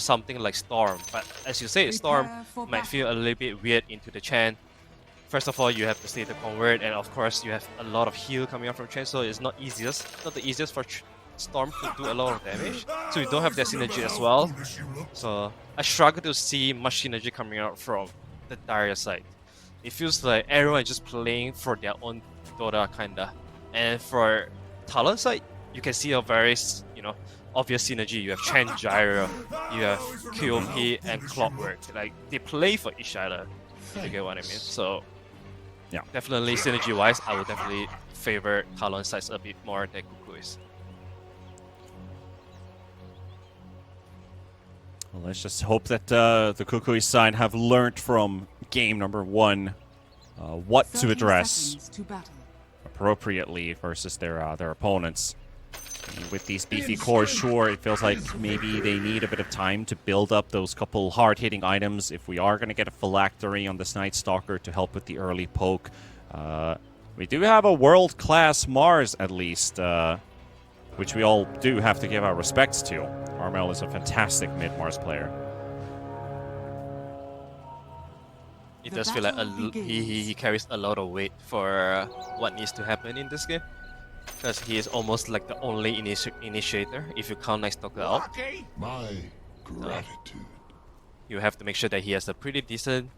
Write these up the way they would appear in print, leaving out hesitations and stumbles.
something like Storm. But as you say, Storm might feel a little bit weird into the Chen. First of all, you have to stay the convert, and of course, you have a lot of heal coming out from Chen, so it's not the easiest for Storm to do a lot of damage. So you don't have that synergy as well. So I struggle to see much synergy coming out from the Darius side. It feels like everyone is just playing for their own Dota kinda. And for Talon side, you can see a very, obvious synergy. You have Chen Gyro, you have QOP and Clockwork. Like, they play for each other, if you get what I mean. So, yeah, definitely synergy-wise, I would definitely favor Talon sides a bit more than Kukuys. Well, let's just hope that the Kukuys side have learned from game number 1 what to address appropriately versus their opponents. And with these beefy cores, sure, it feels like maybe they need a bit of time to build up those couple hard-hitting items. If we are going to get a phylactery on this Night Stalker to help with the early poke, we do have a world-class Mars, at least, which we all do have to give our respects to. Armel is a fantastic mid-Mars player. It does feel like he carries a lot of weight for what needs to happen in this game. Because he is almost like the only initiator, if you count Night Stalker out. My gratitude. You have to make sure that he has a pretty decent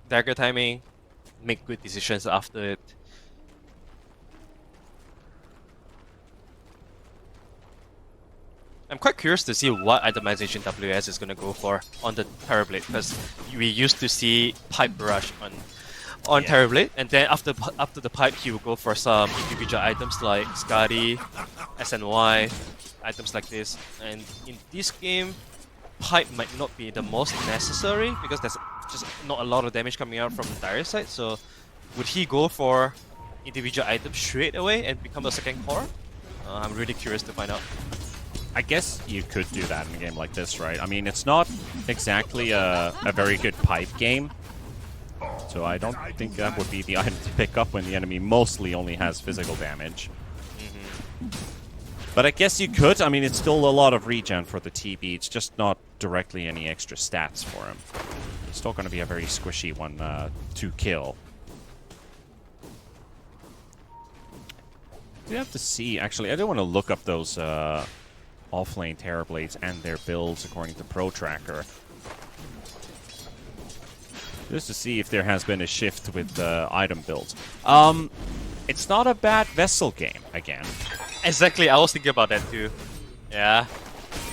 dagger timing, make good decisions after it. I'm quite curious to see what itemization WS is going to go for on the Terrorblade, because we used to see Pipe Rush on Terrorblade, and then after the pipe, he will go for some individual items like Skadi, SNY, items like this. And in this game, pipe might not be the most necessary because there's just not a lot of damage coming out from the Darius side. So would he go for individual items straight away and become a second core? I'm really curious to find out. I guess you could do that in a game like this, right? I mean, it's not exactly a very good pipe game. So I don't think that would be the item to pick up when the enemy mostly only has physical damage. But I guess you could. I mean, it's still a lot of regen for the TB. It's just not directly any extra stats for him. It's still going to be a very squishy one to kill. You have to see, actually, I do want to look up those offlane Terrorblades and their builds according to Pro Tracker. Just to see if there has been a shift with the item builds. It's not a bad Vessel game, again. Exactly, I was thinking about that too. Yeah.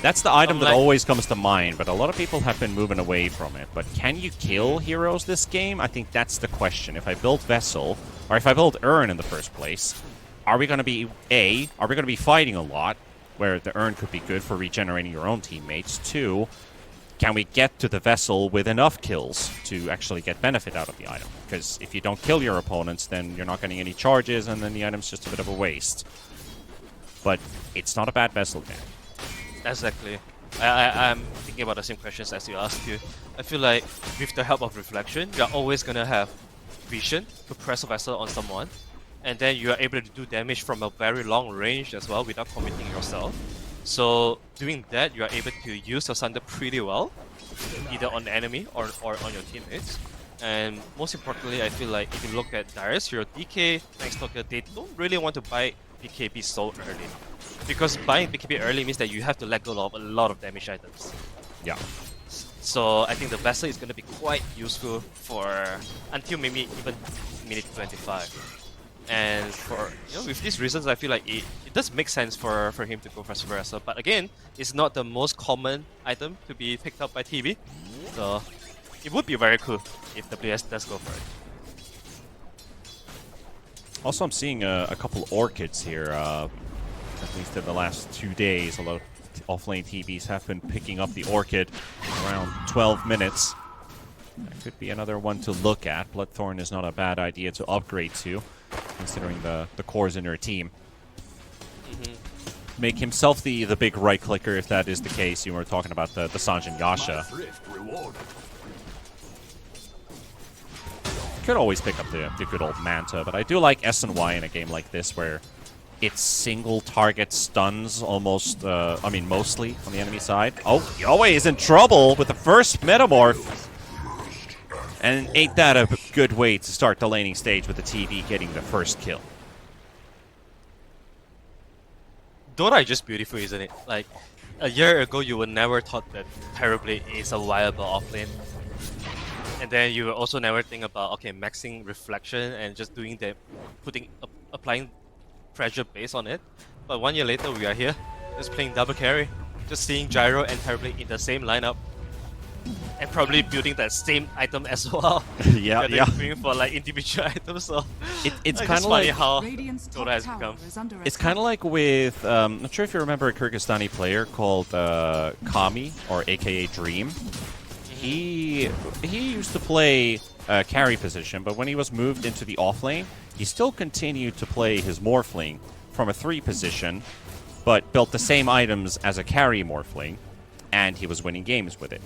That's the item that always comes to mind, but a lot of people have been moving away from it. But can you kill heroes this game? I think that's the question. If I build Vessel, or if I build Urn in the first place, are we going to be, are we going to be fighting a lot, where the Urn could be good for regenerating your own teammates? 2, can we get to the Vessel with enough kills to actually get benefit out of the item? Because if you don't kill your opponents, then you're not getting any charges, and then the item's just a bit of a waste. But it's not a bad Vessel game. Exactly. I'm thinking about the same questions as you asked you. I feel like with the help of Reflection, you're always going to have vision to press a Vessel on someone. And then you are able to do damage from a very long range as well without committing yourself. So doing that, you are able to use your Sunder pretty well, either on the enemy or on your teammates. And most importantly, I feel like if you look at Darius, your DK, Night Stalker, they don't really want to buy BKB so early. Because buying BKB early means that you have to let go of a lot of damage items. Yeah. So I think the Vessel is going to be quite useful for until maybe even minute 25. And for with these reasons, I feel like it does make sense for him to go for Vessel. But again, it's not the most common item to be picked up by TB. So it would be very cool if WS does go for it. Also, I'm seeing a couple Orchids here, at least in the last 2 days. A lot of offlane TBs have been picking up the Orchid around 12 minutes. That could be another one to look at. Bloodthorn is not a bad idea to upgrade to, considering the cores in your team. Make himself the big right clicker if that is the case. You were talking about the Sanjin Yasha. Could always pick up the good old Manta, but I do like SNY in a game like this where It's single target stuns almost, I mean mostly on the enemy side. Oh, Yowie is in trouble with the first Metamorph. And ain't that a good way to start the laning stage with the TV getting the first kill? Dota is just beautiful, isn't it? Like, a year ago you would never thought that Terrorblade is a viable offlane. And then you will also never think about, okay, maxing Reflection and just doing that, applying pressure based on it. But 1 year later we are here, just playing double carry. Just seeing Gyro and Terrorblade in the same lineup. And probably building that same item as well. Yeah. Going for like individual items. So it's like, kind of funny like how Dota has become. It's kind of like with not sure if you remember a Kyrgyzstani player called Kami or AKA Dream. He used to play carry position, but when he was moved into the off lane, he still continued to play his morphling from a 3 position, but built the same items as a carry morphling, and he was winning games with it.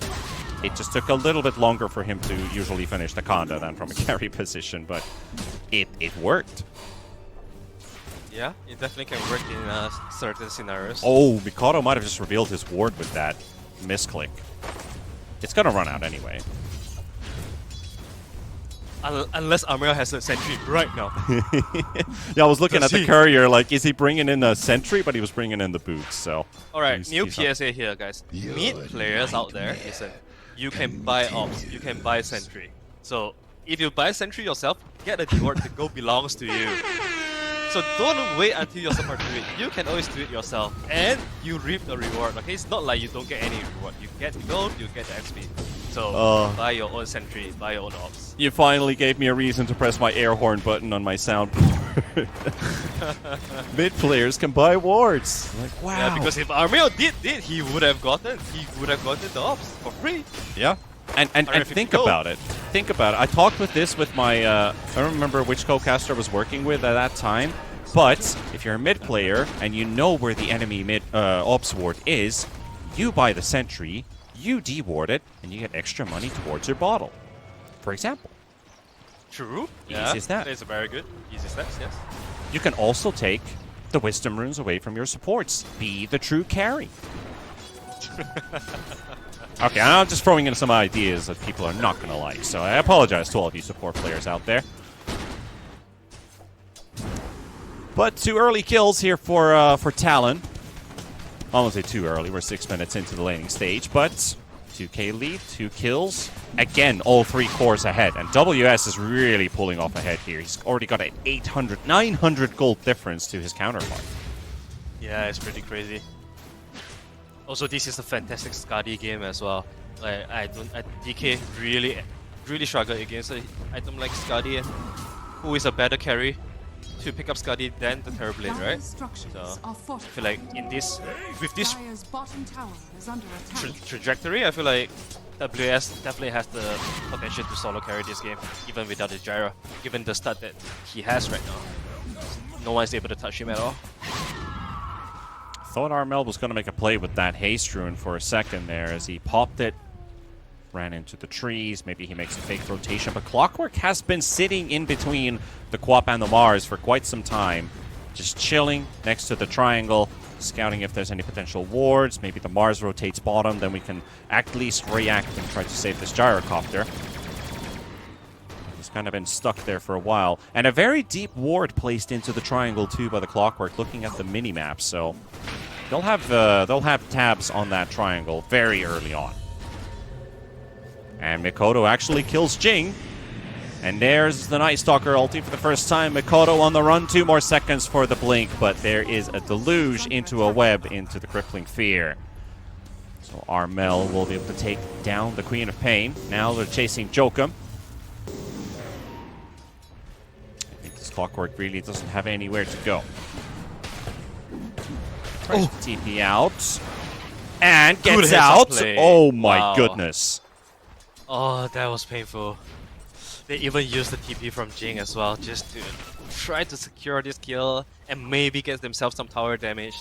It just took a little bit longer for him to usually finish the Kanda than from a carry position, but it worked. Yeah, it definitely can work in certain scenarios. Oh, Mikado might have just revealed his ward with that misclick. It's gonna run out anyway. Unless Amir has a sentry right now. Yeah, I was looking at the courier, like, is he bringing in a sentry? But he was bringing in the boots, so... Alright, new he's PSA here, guys. Mid players out there, listen, you can buy ops, you can buy sentry. So, if you buy sentry yourself, get a reward that go belongs to you. So don't wait until you're supposed to do it. You can always do it yourself, and you reap the reward. Okay, it's not like you don't get any reward. You get the gold, you get the XP. So buy your own sentry, buy your own ops. You finally gave me a reason to press my air horn button on my soundboard. Mid players can buy wards. Like, wow. Yeah, because if Armeo did, he would have gotten the ops for free. Yeah. And think about it. Think about it. I talked with this with my, I don't remember which co-caster I was working with at that time, but if you're a mid player and you know where the enemy mid ops ward is, you buy the sentry, you deward it, and you get extra money towards your bottle, for example. True. Easy as that. It's very good. Easy steps, yes. You can also take the wisdom runes away from your supports. Be the true carry. Okay, I'm just throwing in some ideas that people are not going to like, so I apologize to all of you support players out there. But 2 early kills here for Talon. I won't say too early, we're 6 minutes into the laning stage, but 2k lead, 2 kills. Again, all 3 cores ahead, and WS is really pulling off ahead here. He's already got an 900 gold difference to his counterpart. Yeah, it's pretty crazy. Also, this is a fantastic Skadi game as well. Like, DK really struggled against an item like Skadi, who is a better carry to pick up Skadi than the Terrorblade, right? So I feel like with this trajectory, I feel like WS definitely has the potential to solo carry this game, even without the Gyro, given the stat that he has right now. No one's able to touch him at all. Thought Armel was going to make a play with that haste rune for a second there as he popped it, ran into the trees. Maybe he makes a fake rotation, but Clockwork has been sitting in between the Quap and the Mars for quite some time, just chilling next to the triangle, scouting if there's any potential wards. Maybe the Mars rotates bottom, then we can at least react and try to save this gyrocopter. He's kind of been stuck there for a while, and a very deep ward placed into the triangle too by the Clockwork. Looking at the mini map, so they'll have tabs on that triangle very early on. And Mikoto actually kills Jing. And there's the Night Stalker ulti for the first time. Mikoto on the run, 2 more seconds for the blink, but there is a deluge into a web into the Crippling Fear. So Armel will be able to take down the Queen of Pain. Now they're chasing Jokum. I think this Clockwork really doesn't have anywhere to go. Tries to TP out. And gets out. Oh my goodness. Oh, that was painful. They even used the TP from Jing as well, just to try to secure this kill and maybe get themselves some tower damage.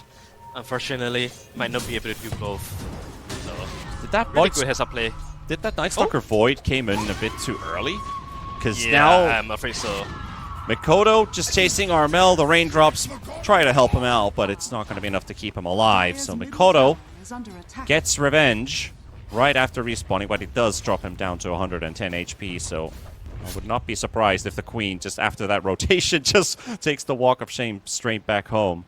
Unfortunately, might not be able to do both. So, did that really good heads-up play. Did that Night Stalker Void came in a bit too early? Because yeah, now I'm afraid so. Mikoto just chasing Armel. The raindrops try to help him out, but it's not going to be enough to keep him alive. So Mikoto gets revenge right after respawning, but it does drop him down to 110 HP, so I would not be surprised if the Queen, just after that rotation, just takes the walk of shame straight back home.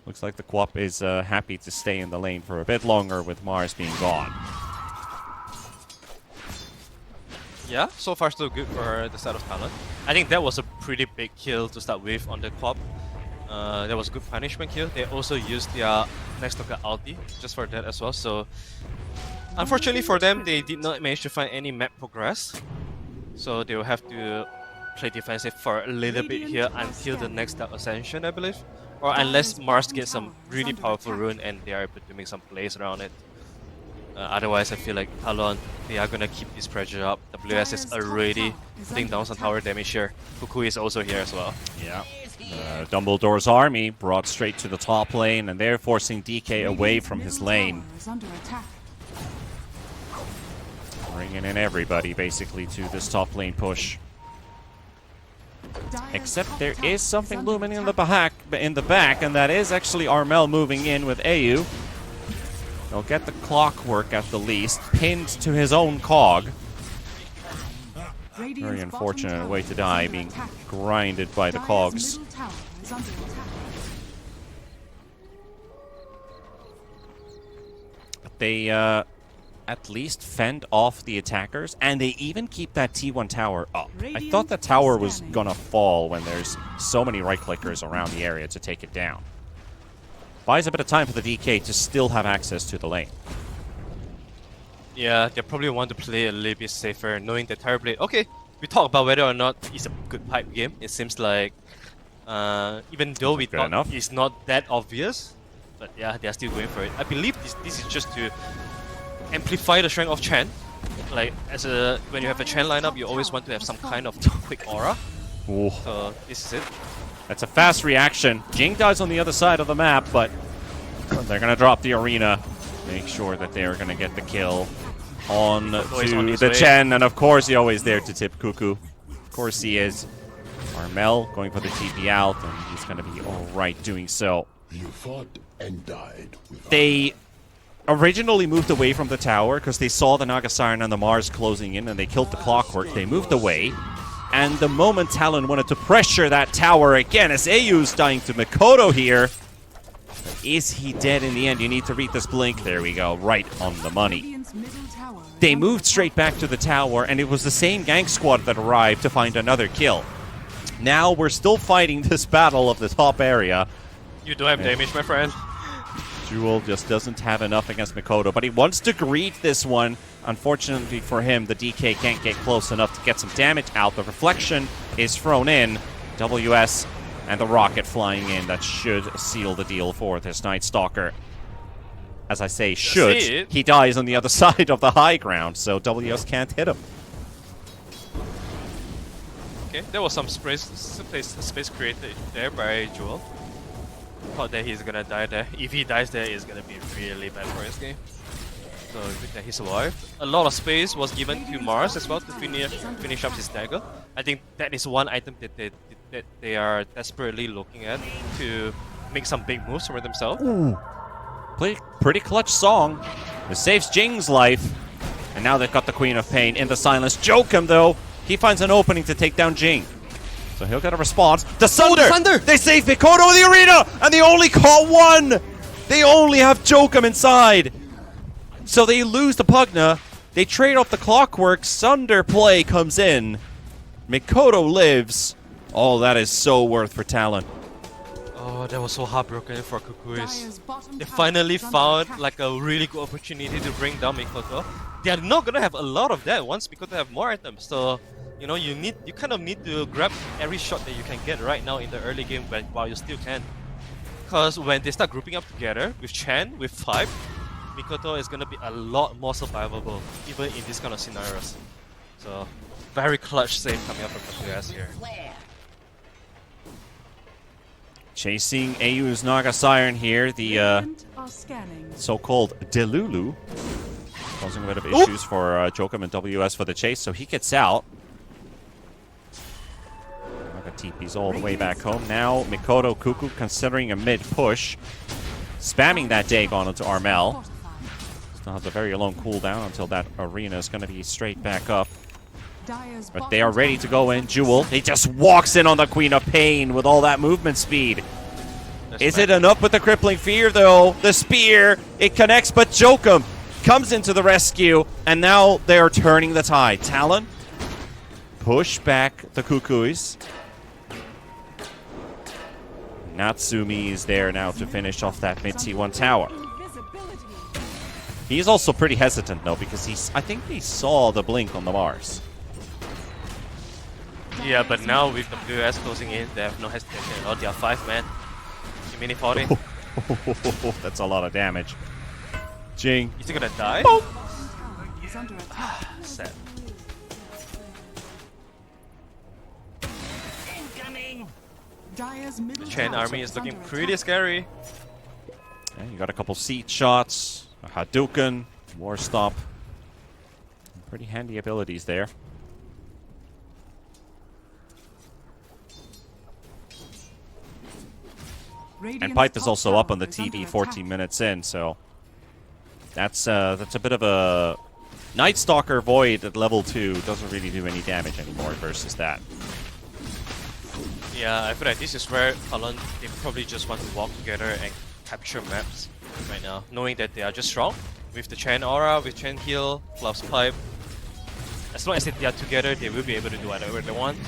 Looks like the Quap is happy to stay in the lane for a bit longer with Mars being gone. Yeah, so far so good for the side of Talon. I think that was a pretty big kill to start with on the Quap. That was a good punishment kill. They also used their next token ulti just for that as well. So unfortunately for them, they did not manage to find any map progress. So they will have to play defensive for a little bit here until the next Dark Ascension, I believe. Or unless Mars gets some really powerful rune and they are able to make some plays around it. Otherwise, I feel like Talon, they are gonna keep this pressure up. WS is already putting down some tower damage here. Kukuys is also here as well. Yeah. Dumbledore's army brought straight to the top lane, and they're forcing DK away from his lane. Bringing in everybody, basically, to this top lane push. Except there is something looming in the back, and that is actually Armel moving in with AU. They'll get the clockwork at the least, pinned to his own cog. Very unfortunate way to die, being grinded by the cogs. But they at least fend off the attackers, and they even keep that T1 tower up. I thought the tower was gonna fall when there's so many right-clickers around the area to take it down. Buys a bit of time for the DK to still have access to the lane. Yeah, they probably want to play a little bit safer, knowing that Tower Blade... Okay, we talk about whether or not it's a good pipe game. It seems like, even though we thought it's not that obvious, but yeah, they're still going for it. I believe this is just to amplify the strength of Chen. Like, when you have a Chen lineup, you always want to have some kind of quick aura. Ooh. So this is it. That's a fast reaction. Jing dies on the other side of the map, but they're going to drop the arena. Make sure that they're going to get the kill on to the Chen. And of course, he's always there to tip Kuku. Of course he is. Armel going for the TP out, and he's going to be alright doing so. You fought and died. They originally moved away from the tower because they saw the Naga Siren and the Mars closing in, and they killed the clockwork. They moved away. And the moment Talon wanted to pressure that tower again, as AU's dying to Mikoto here. Is he dead in the end? You need to read this blink. There we go, right on the money. They moved straight back to the tower, and it was the same gank squad that arrived to find another kill. Now we're still fighting this battle of the top area. You do have damage, my friend. Jewel just doesn't have enough against Mikoto, but he wants to greet this one. Unfortunately for him, the DK can't get close enough to get some damage out. The reflection is thrown in. WS and the rocket flying in. That should seal the deal for this Night Stalker. As I say, should. He dies on the other side of the high ground, so WS can't hit him. Okay, there was some space created there by Jewel. Thought that he's gonna die there. If he dies there, it's gonna be really bad for his game. So good that he survived. A lot of space was given to Mars as well to finish up his dagger. I think that is one item that they are desperately looking at to make some big moves for themselves. Ooh. Pretty clutch song. It saves Jing's life. And now they've got the Queen of Pain in the silence. Jokum, though, he finds an opening to take down Jing. So he'll get a response. The Sunder! They save Mikoto in the arena! And they only caught one! They only have Jokum inside! So they lose the Pugna. They trade off the clockwork. Sunder play comes in. Mikoto lives. Oh, that is so worth for Talon. Oh, that was so heartbroken for Kukuys. They finally found like a really good opportunity to bring down Mikoto. They are not gonna have a lot of that once Mikoto have more items. So, you know, you kind of need to grab every shot that you can get right now in the early game while you still can. Because when they start grouping up together with Chen, with 5, Mikoto is gonna be a lot more survivable, even in these kind of scenarios. So, very clutch save coming up from WS here. Chasing AU's Naga Siren here, the so-called Delulu. Causing a bit of issues for Jokum and WS for the chase, so he gets out. Naga But TP's all the way back home. Now Mikoto Kuku considering a mid push. Spamming that Dagon onto Armel. Still has a very long cooldown until that arena is going to be straight back up. But they are ready to go in. Jewel, he just walks in on the Queen of Pain with all that movement speed. Is it enough with the crippling fear, though? The spear, it connects, but Jokum comes into the rescue, and now they are turning the tide. Talon, push back the Kukuys. Natsumi is there now to finish off that mid T1 tower. He's also pretty hesitant, though, because I think he saw the blink on the Mars. Yeah, but now with WS closing in, they have no hesitation at all. They are 5 men. Mini 40. That's a lot of damage. Jing. Is he gonna die? Sad. The Chen army is looking pretty scary. Yeah, you got a couple seat shots, a Hadouken, War Stop. Pretty handy abilities there. And Pipe is also up on the TV 14 minutes in, so that's a bit of a Night Stalker Void at level 2 doesn't really do any damage anymore versus that. Yeah, I feel like this is where Talon, they probably just want to walk together and capture maps right now, knowing that they are just strong with the Chen aura, with Chen heal, plus Pipe. As long as they are together, they will be able to do whatever they want.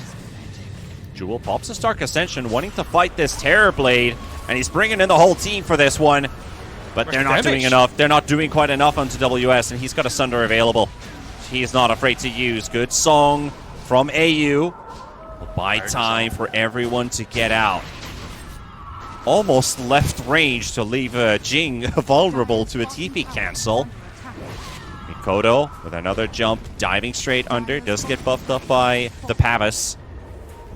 Jewel pops a Stark Ascension, wanting to fight this Terror Blade, and he's bringing in the whole team for this one. But they're not doing enough. They're not doing quite enough onto WS, and he's got a Sunder available. He is not afraid to use. Good song from AU. Will buy time for everyone to get out. Almost left range to leave Jing vulnerable to a TP cancel. Mikoto with another jump, diving straight under, does get buffed up by the Pavis.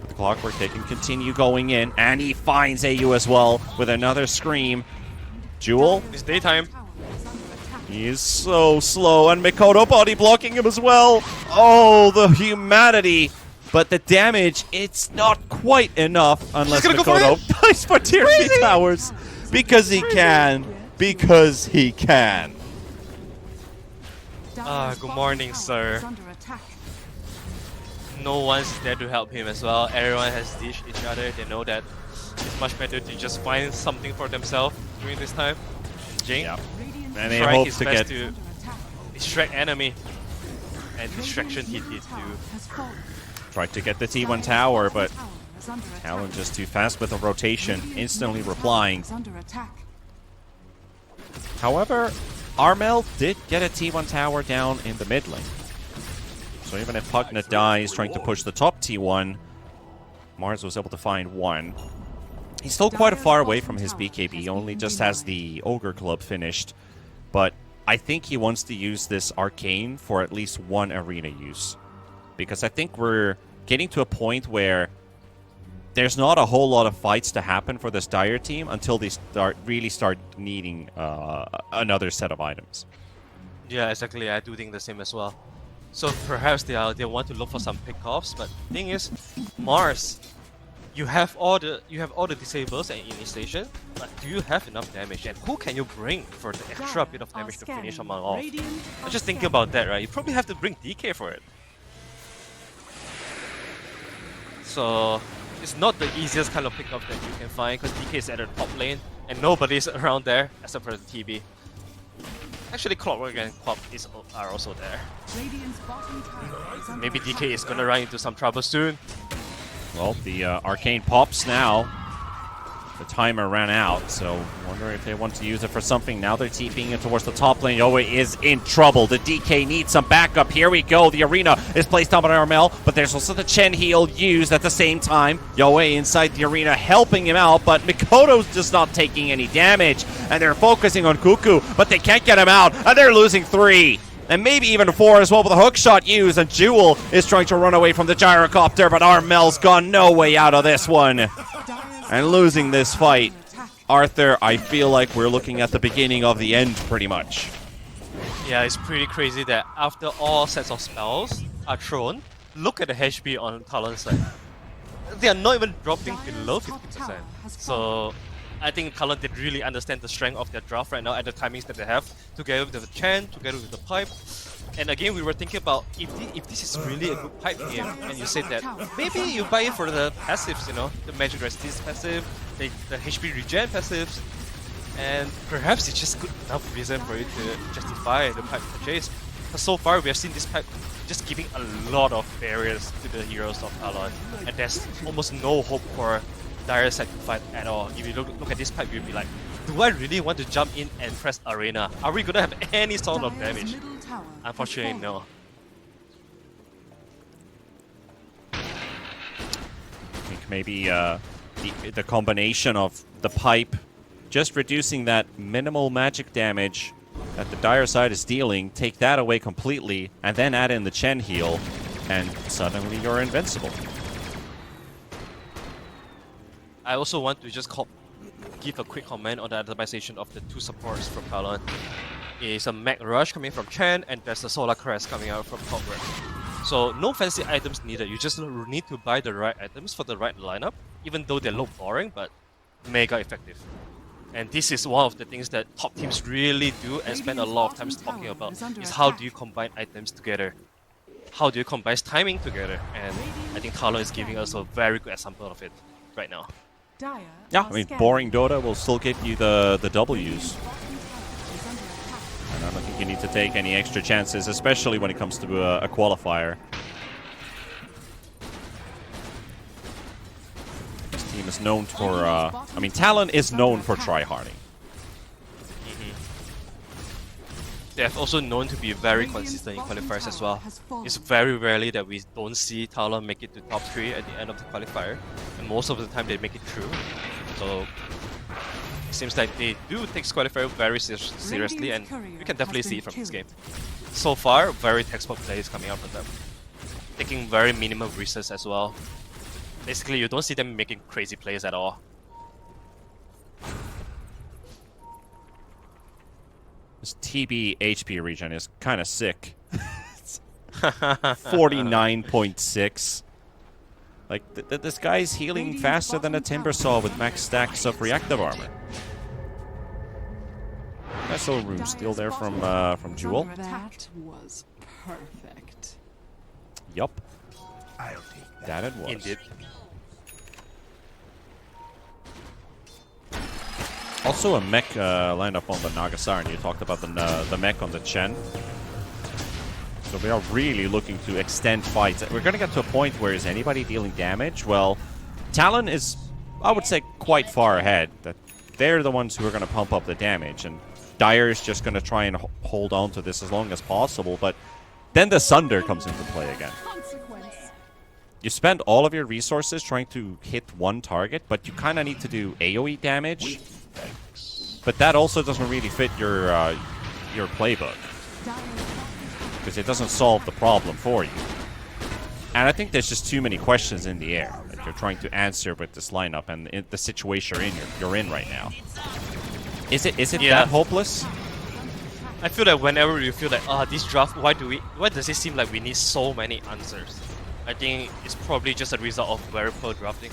With the Clockwork, they can continue going in, and he finds AU as well with another scream. Jewel. It's daytime. He is so slow, and Mikoto body blocking him as well. Oh, the humanity. But the damage, it's not quite enough unless Mikoto dies for tier 3 towers. Because he can. Because he can. Good morning, sir. No one's there to help him as well. Everyone has dished each other. They know that it's much better to just find something for themselves during this time. Jing, and they hope to get to distract enemy, and distraction he did too. Tried to get the T1 tower, but Talon just too fast with a rotation, instantly replying. However, Armel did get a T1 tower down in the mid lane. So even if Pugna dies trying to push the top T1, Mars was able to find one. He's still quite far away from his BKB, he only just has the Ogre Club finished. But I think he wants to use this Arcane for at least one arena use. Because I think we're getting to a point where there's not a whole lot of fights to happen for this Dire team until they really start needing another set of items. Yeah, exactly. I do think the same as well. So perhaps they want to look for some pickoffs, but thing is, Mars, you have all the disables and initiation, but do you have enough damage? And who can you bring for the extra bit of damage to finish someone off? I'm just thinking about that, right? You probably have to bring DK for it. So it's not the easiest kind of pickup that you can find because DK is at the top lane and nobody's around there except for the TB. Actually, Clockwork and Quap are also there. Maybe DK is gonna run into some trouble soon. Well, the Arcane pops now. The timer ran out, so wondering if they want to use it for something. Now they're TPing it towards the top lane. Yowie is in trouble. The DK needs some backup. Here we go. The arena is placed down by Armel, but there's also the Chen heal used at the same time. Yowie inside the arena helping him out, but Mikoto's just not taking any damage. And they're focusing on Kuku, but they can't get him out, and they're losing 3. And maybe even 4 as well with a hook shot used, and Jewel is trying to run away from the gyrocopter, but Armel's gone no way out of this one. And losing this fight, Arthur, I feel like we're looking at the beginning of the end pretty much. Yeah, it's pretty crazy that after all sets of spells are thrown, look at the HP on Talon's side. they are not even dropping below 50%. So I think Talon did really understand the strength of their draft right now and the timings that they have, together with the Chen, together with the pipe. And again, we were thinking about if this is really a good pipe game, and you said that maybe you buy it for the passives, you know, the magic resist passive, the HP regen passives, and perhaps it's just good enough reason for you to justify the pipe purchase. But so far, we have seen this pipe just giving a lot of barriers to the heroes of Talon, and there's almost no hope for Dire side to fight at all. If you look at this pipe, you'll be like, do I really want to jump in and press Arena? Are we gonna have any sort of damage? Unfortunately, no. I think maybe the combination of the pipe just reducing that minimal magic damage that the Dire side is dealing, take that away completely, and then add in the Chen heal, and suddenly you're invincible. I also want to just give a quick comment on the itemization of the two supports from Talon. It's a Mag Rush coming from Chen, and there's a Solar Crest coming out from Cobra. So no fancy items needed, you just need to buy the right items for the right lineup, even though they look boring, but mega effective. And this is one of the things that top teams really do and spend a lot of time talking about, is how do you combine items together? How do you combine timing together? And I think Talon is giving us a very good example of it right now. Yeah, I mean, boring Dota will still get you the W's. And I don't think you need to take any extra chances, especially when it comes to a qualifier. This team is known for, I mean, Talon is known for tryharding. They have also known to be very consistent in qualifiers as well. It's very rarely that we don't see Talon make it to top 3 at the end of the qualifier, and most of the time they make it through. So it seems like they do take qualifier very seriously, and we can definitely see it from this game. So far, very textbook plays coming out from them, taking very minimum risks as well. Basically, you don't see them making crazy plays at all. This TB HP regen is kind of sick. 49.6. Like, this guy's healing faster than a Timbersaw with max stacks of reactive armor. Nice little room steal there from Jewel. That was perfect. Yup. That it was. Indeed. Also a mech lineup on the Nagasarn. You talked about the mech on the Chen. So we are really looking to extend fights. We're going to get to a point where is anybody dealing damage? Well, Talon is, I would say, quite far ahead. That they're the ones who are going to pump up the damage, and Dire is just going to try and hold on to this as long as possible. But then the Sunder comes into play again. You spend all of your resources trying to hit one target, but you kind of need to do AoE damage. But that also doesn't really fit your playbook, because it doesn't solve the problem for you. And I think there's just too many questions in the air that you're trying to answer with this lineup and the situation you're in right now. Is it that hopeless? I feel that whenever you feel like, this draft, why does it seem like we need so many answers? I think it's probably just a result of very poor drafting.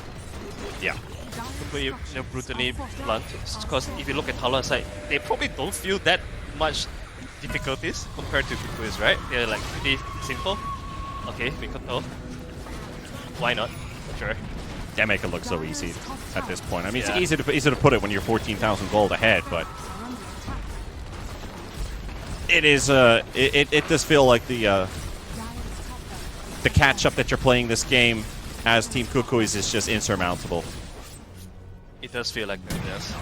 Yeah. To put it brutally blunt, because if you look at Talon's side, they probably don't feel that much difficulties compared to Kukuys, right? They're like pretty simple. Okay, we could know. Why not? Sure. They make it look so easy at this point. I mean, it's easy to put it when you're 14,000 gold ahead, but it is it does feel like the catch up that you're playing this game as Team Kukuys is just insurmountable. It does feel like that, yes.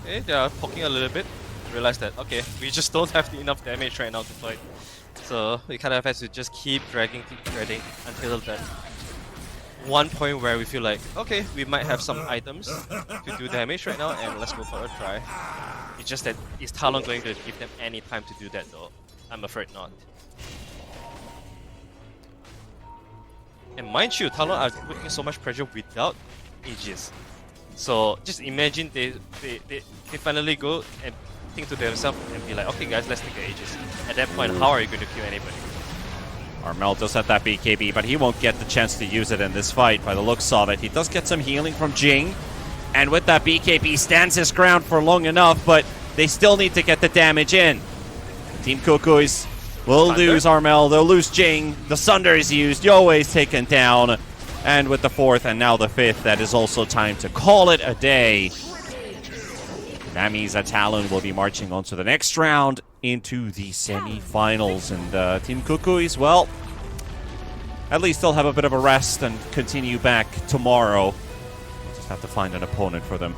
Okay, they are poking a little bit. Realize that, okay, we just don't have enough damage right now to fight. So we kind of have to just keep dragging until that one point where we feel like, okay, we might have some items to do damage right now, and let's go for a try. It's just that, is Talon going to give them any time to do that though? I'm afraid not. And mind you, Talon are putting so much pressure without Aegis. So just imagine they finally go and think to themselves and be like, okay guys, let's take the Aegis. At that point, how are you going to kill anybody? Armel does have that BKB, but he won't get the chance to use it in this fight by the looks of it. He does get some healing from Jing, and with that BKB stands his ground for long enough, but they still need to get the damage in. Team Kukuys will lose Armel, they'll lose Jing, the Sunder is used, Yoe is taken down, and with the 4th and now the 5th, that is also time to call it a day. That means that Talon will be marching on to the next round into the semi-finals. And Team Kukuys, well, at least they'll have a bit of a rest and continue back tomorrow. We'll just have to find an opponent for them.